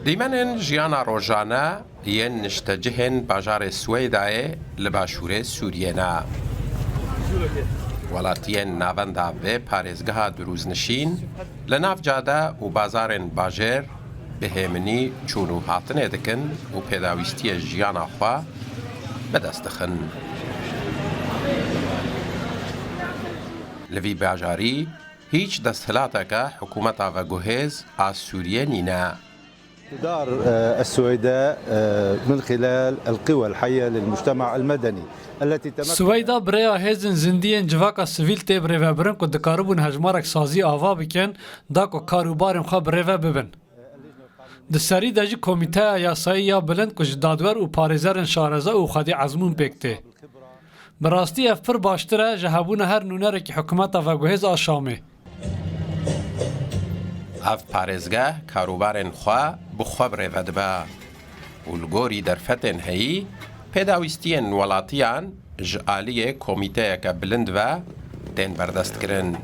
دیمەنن ژیانە ڕۆژانە یەن نیشتەجهێن باژارێ سوێدایە لە باشوورێ سووریێنە. وڵاتیên navenda vê parêzgeha dirûznişîn li nav cade û bazarên bajêr bi hêminî çûn û hatinê dikin û pêdawîstiyê jiyana xwe bidest dixin. Li vî bajarî هیچ دەستهلاتێکە حکوومەتا veguhêz a Sûriyê nîne. تدار السويداء من خلال القوى الحية للمجتمع المدني التي تمكن سويدا بريا هيزن زنديين جواكا سيفيل تي بريفا برن كو دكاربون هجمارك سازي آوا بكن داكو كاروبارم خوا بريفا ببن. دساري داجي كوميتايا ياسايا بلند كو جدادور و پاريزرن شارزا و خدي عزمون بكتي. براستي افر باشتره جهابون هر نونرك حكومتا veguhêz a Şamê. Ev parêzgeh karûbarên xwe bi xwe birêve dibe û li gorî derfetên heyî pêdawîstiyên welatiyan ji aliyê komîteyeke bilind ve tên berdestkirin.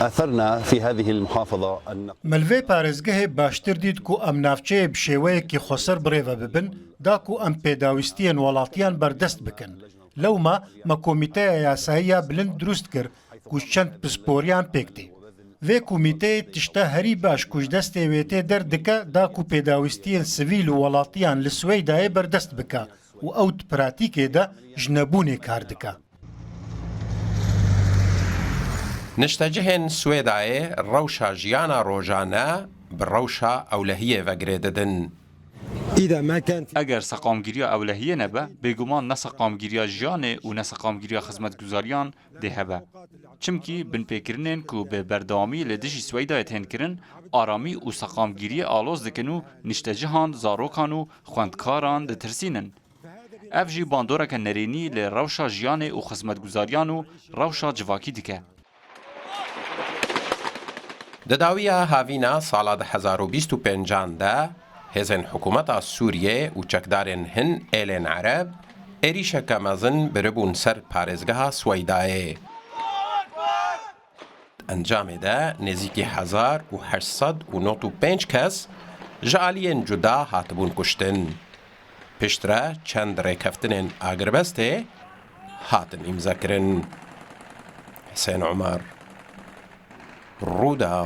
أثرنا في هذه المحافظة أن ملوی پارێزگەهێ باشتر دیت کو ئەم ناوچەیە بشێوەیەکی خۆسەر بڕێوە ببن داکو ئەم پێداویستیان وڵاتیان بەردەست بکەن. لەومە مە کۆمیتەیە یاساییە بلند دروست کرد کو چەند پسپۆریان پێکتی. وێ کومیتەیە تشتە هەری باش کوژ دەستێ وێتێ دەردکە داکو پێداویستیان سڤیل و وڵاتیان لە سوێدایە بەردەست بکە و ئەو پراتیکێدا ژنەبوونێ کار دکە. Niştecihên Swêdayê rewşa jiyana rojane bi rewşa ewlehiyê vegerê didin. Eger seqamgiriya ewlehiyê nebe, bêguman ne seqamgiriya jiyanê û ne seqamgiriya xizmetguzariyan dê hebe. Çimkî binpêkirinên ku bi berdewamî li dijî Swêdayê tên kirin, aramî û seqamgiriyê aloz dikin û niştecihan, zarokan û xwendkaran ditirsînin. Ev jî bandoreke nerênî li rewşa jiyanê û xizmetguzariyan û rewşa civakî dike. Di dawiya havîna sala 2025 de hêzên hikûmeta Sûriyê û çekdarên hin êlên Ereb êrişeke mezin biribûn ser parêzgeha Swêdayê. Encamê de nêzîkî 1895 kes ji aliyên cuda hatibûn kuştin. Piştre çend rêkeftinên Agiribestê hatin îmzakirin. Hüseyin Umar Ruda